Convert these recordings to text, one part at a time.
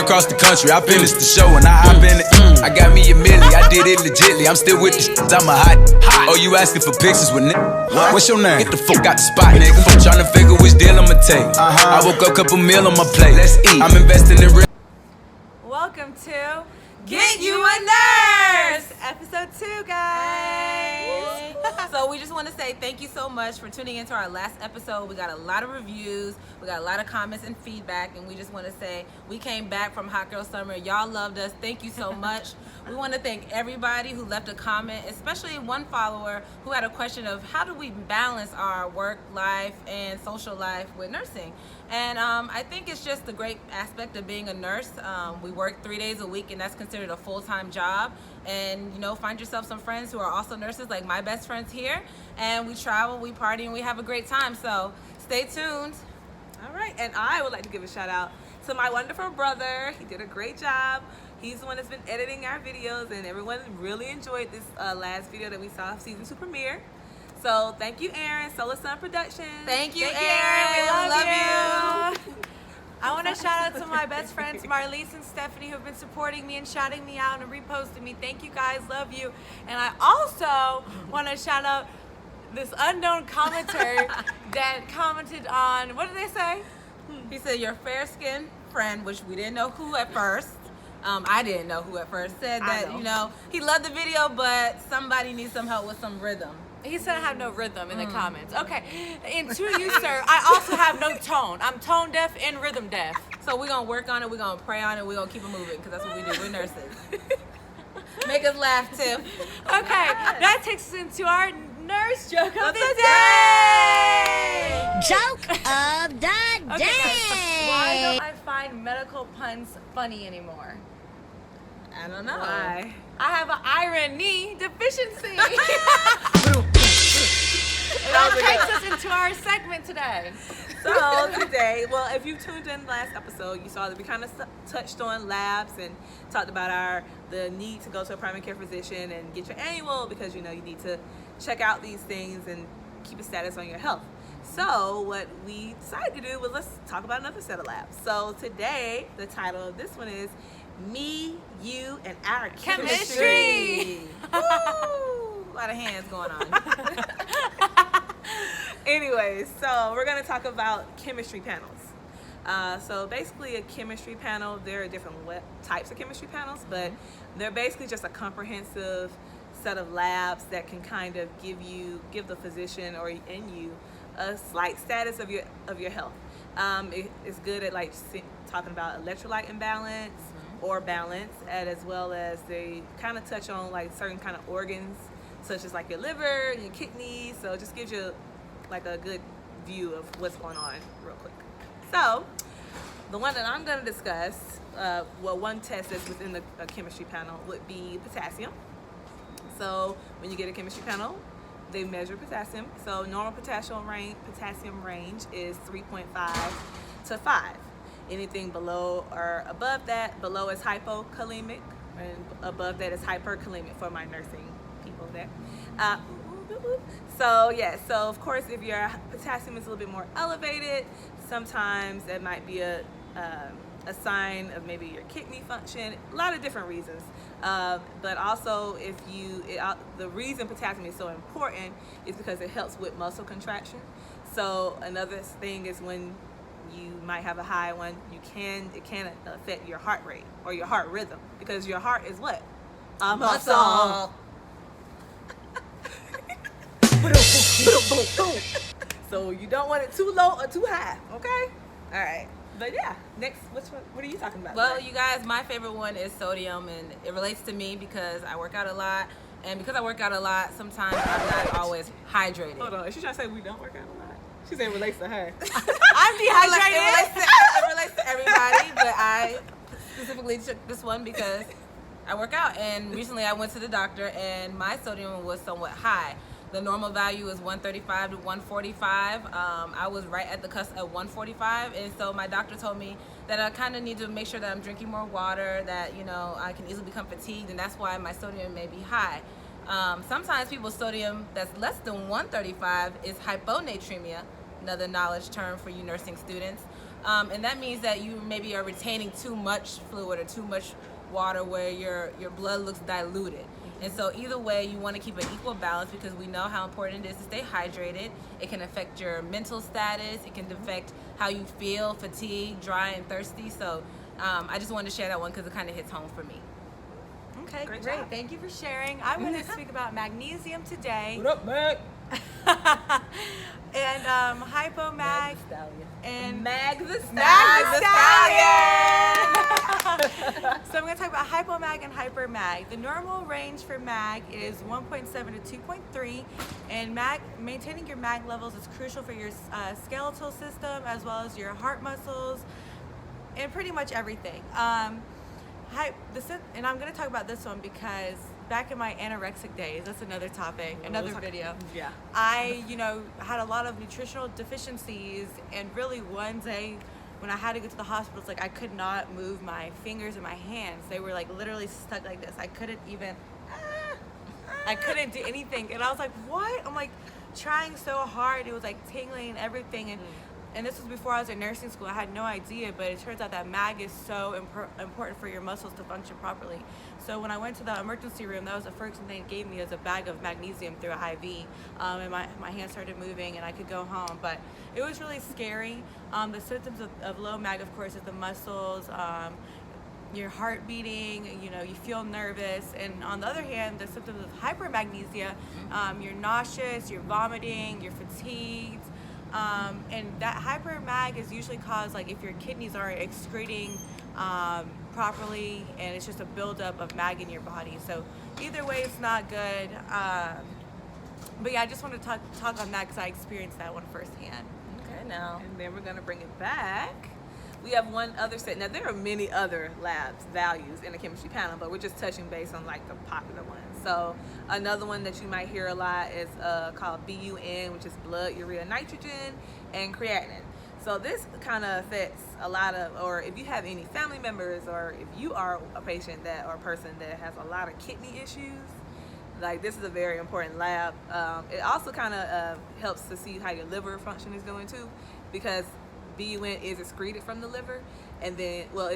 across the country. I finished the show and I hop in it. I got me a milli, I did it legitly. I'm still with the shit, I'm a hot. Oh, you asking for pictures with nigga? What's your name? Get the fuck out the spot, nigga. Tryna figure which deal I'ma take. I woke up, couple meal on my plate. Let's eat. I'm investing in real. Welcome to Get You a Nurse, episode 2, guys. So we just want to say thank you so much for tuning into our last episode. We got a lot of reviews, we got a lot of comments and feedback, and we just want to say we came back from Hot Girl Summer. Y'all loved us. Thank you so much. We want to thank everybody who left a comment, especially one follower who had a question of how do we balance our work life and social life with nursing. And I think it's just the great aspect of being a nurse. We work 3 days a week, and that's considered a full-time job. And, you know, find yourself some friends who are also nurses, like my best friends here. And we travel, we party, and we have a great time. So stay tuned. All right, and I would like to give a shout out to my wonderful brother. He did a great job. He's the one that's been editing our videos, and everyone really enjoyed this last video that we saw of season 2 premiere. So thank you, Aaron, Solar Sun Productions. Thank you, Aaron. We love you. I want to shout out to my best friends Marlise and Stephanie, who've been supporting me and shouting me out and reposting me. Thank you guys, love you. And I also want to shout out this unknown commenter that commented on, what did they say? He said your fair-skinned friend, which we didn't know who at first. I didn't know who at first, said that, you know, he loved the video, but somebody needs some help with some rhythm. He said I have no rhythm in the comments. Okay, and to you, sir, I also have no tone. I'm tone deaf and rhythm deaf. So we're going to work on it, we're going to pray on it, we're going to keep it moving, because that's what we do. We're nurses. Make us laugh, Tiff. Okay, that takes us into our nurse joke of the day. Joke of the day. Why don't I find medical puns funny anymore? I don't know. Why? I have an irony deficiency. That takes us into our segment today. So today, well, if you tuned in last episode, you saw that we kind of touched on labs and talked about the need to go to a primary care physician and get your annual, because you know you need to check out these things and keep a status on your health. So what we decided to do was let's talk about another set of labs. So today, the title of this one is Me, You, and Our Chemistry. Woo! A lot of hands going on. Anyway, so we're going to talk about chemistry panels. So basically a chemistry panel, there are different types of chemistry panels, but they're basically just a comprehensive set of labs that can kind of give the physician or in you a slight status of your health. It's good at like talking about electrolyte imbalance or balance, as well as they kind of touch on like certain kind of organs, such as like your liver, your kidneys. So it just gives you like a good view of what's going on real quick. So the one that I'm going to discuss, one test that's within the chemistry panel would be potassium. So when you get a chemistry panel, they measure potassium. So normal potassium range is 3.5 to 5. Anything below or above that, below is hypokalemic, and above that is hyperkalemic for my nursing people there. So of course, if your potassium is a little bit more elevated, sometimes that might be a sign of maybe your kidney function. A lot of different reasons, but also the reason potassium is so important is because it helps with muscle contraction. So another thing is when you might have a high one, it can affect your heart rate or your heart rhythm, because your heart is what? A muscle. So you don't want it too low or too high, okay? All right. But yeah, next, what are you talking about? Well, you guys, my favorite one is sodium, and it relates to me because I work out a lot. And because I work out a lot, sometimes I'm not always hydrated. Hold on, is she trying to say we don't work out a lot? She said it relates to her. I'm dehydrated. It relates to everybody, but I specifically took this one because I work out. And recently I went to the doctor, and my sodium was somewhat high. The normal value is 135 to 145. I was right at the cusp at 145, and so my doctor told me that I kind of need to make sure that I'm drinking more water, that, you know, I can easily become fatigued, and that's why my sodium may be high. Sometimes people's sodium that's less than 135 is hyponatremia, another knowledge term for you nursing students. And that means that you maybe are retaining too much fluid or too much water where your blood looks diluted. And so either way, you want to keep an equal balance because we know how important it is to stay hydrated. It can affect your mental status. It can affect how you feel, fatigued, dry, and thirsty. So I just wanted to share that one because it kind of hits home for me. Okay, Great great. job. Thank you for sharing. I'm going to speak about magnesium today. What up, Mag? And Hypomag. And Mag the Mag Stallion. So I'm going to talk about Hypomag and Hypermag. The normal range for mag is 1.7 to 2.3, and maintaining your mag levels is crucial for your skeletal system as well as your heart muscles and pretty much everything. And I'm going to talk about this one because back in my anorexic days, that's another topic, another video. Yeah. I, had a lot of nutritional deficiencies, and really one day when I had to go to the hospital, it's like I could not move my fingers and my hands. They were like literally stuck like this. I couldn't even, I couldn't do anything. And I was like, what? I'm like trying so hard. It was like tingling and everything. And this was before I was in nursing school. I had no idea, but it turns out that mag is so important for your muscles to function properly. So when I went to the emergency room, that was the first thing they gave me was a bag of magnesium through an IV. And my hands started moving and I could go home. But it was really scary. The symptoms of low mag, of course, is the muscles, your heart beating, you feel nervous. And on the other hand, the symptoms of hypermagnesia, you're nauseous, you're vomiting, you're fatigued. And that hypermag is usually caused like if your kidneys aren't excreting properly, and it's just a buildup of mag in your body. So either way, it's not good. But yeah, I just want to talk on that because I experienced that one firsthand. Okay, now. And then we're going to bring it back. We have one other set. Now, there are many other labs, values in the chemistry panel, but we're just touching base on like the popular ones. So another one that you might hear a lot is called BUN, which is blood urea nitrogen, and creatinine. So this kind of affects a lot of, or if you have any family members, or if you are a patient or a person that has a lot of kidney issues, like this is a very important lab. It also kind of helps to see how your liver function is doing too, because BUN is excreted from the liver, and then, well,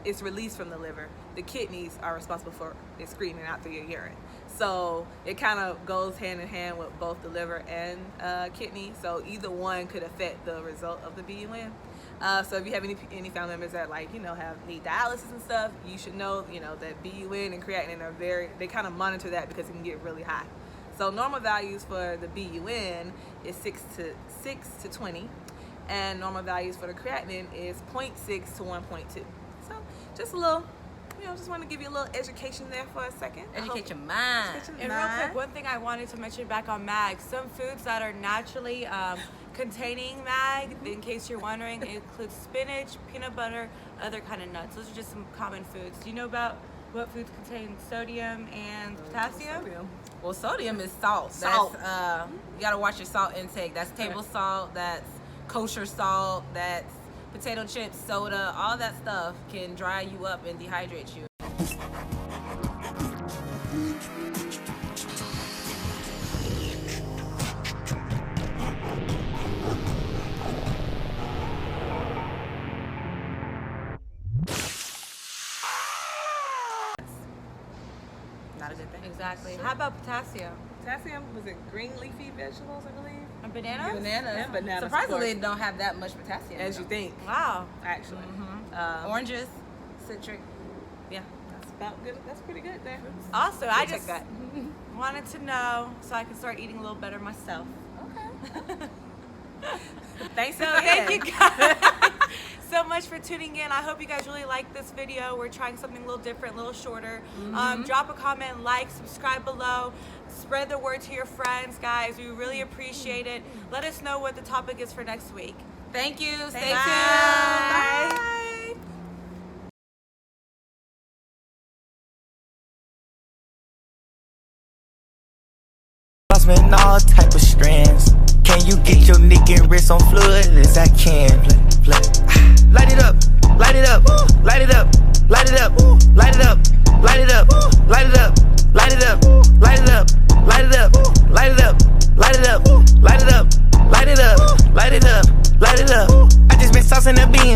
it's released from the liver. The kidneys are responsible for excreting it out through your urine. So it kind of goes hand in hand with both the liver and kidney. So either one could affect the result of the BUN. So if you have any family members that need dialysis and stuff, you should know, that BUN and creatinine are they kind of monitor that because it can get really high. So normal values for the BUN is 6 to 20. And normal values for the creatinine is 0.6 to 1.2. So just a little, just want to give you a little education there for a second. Educate your mind. And real quick, one thing I wanted to mention back on mag, some foods that are naturally containing mag, in case you're wondering, it includes spinach, peanut butter, other kind of nuts. Those are just some common foods. Do you know about what foods contain sodium and potassium? Well, sodium is salt. Salt. That's, you got to watch your salt intake. That's table salt, that's kosher salt, that's potato chips, soda, all that stuff can dry you up and dehydrate you. Not a good thing. Exactly. How about potassium? Potassium, was it green leafy vegetables, I believe? And bananas? Bananas. And bananas, Surprisingly, of course. don't have that much potassium. As you think, Wow. actually. Oranges, citric. Yeah, that's about good. That's pretty good there. Also, I Take just that. wanted to know so I can start eating a little better myself. Thanks So again. thank you guys so much for tuning in. I hope you guys really like this video. We're trying something a little different, a little shorter. Drop a comment, like, subscribe below. Spread the word to your friends, guys. We really appreciate it. Let us know what the topic is for next week. Thank you. Stay Bye. tuned. Bye. In all type of strands. Can you get your neck and wrist on fluid as I can? Light it up, light it up, light it up, light it up, light it up, light it up, light it up, light it up, light it up, light it up, light it up, light it up, light it up, light it up, light it up, light it up. I just been saucing the beans.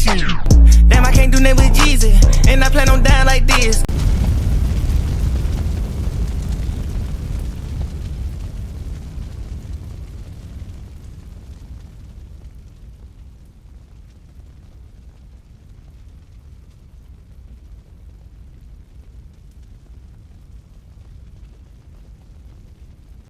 Damn, I can't do nothing with Jesus, and I plan on dying like this.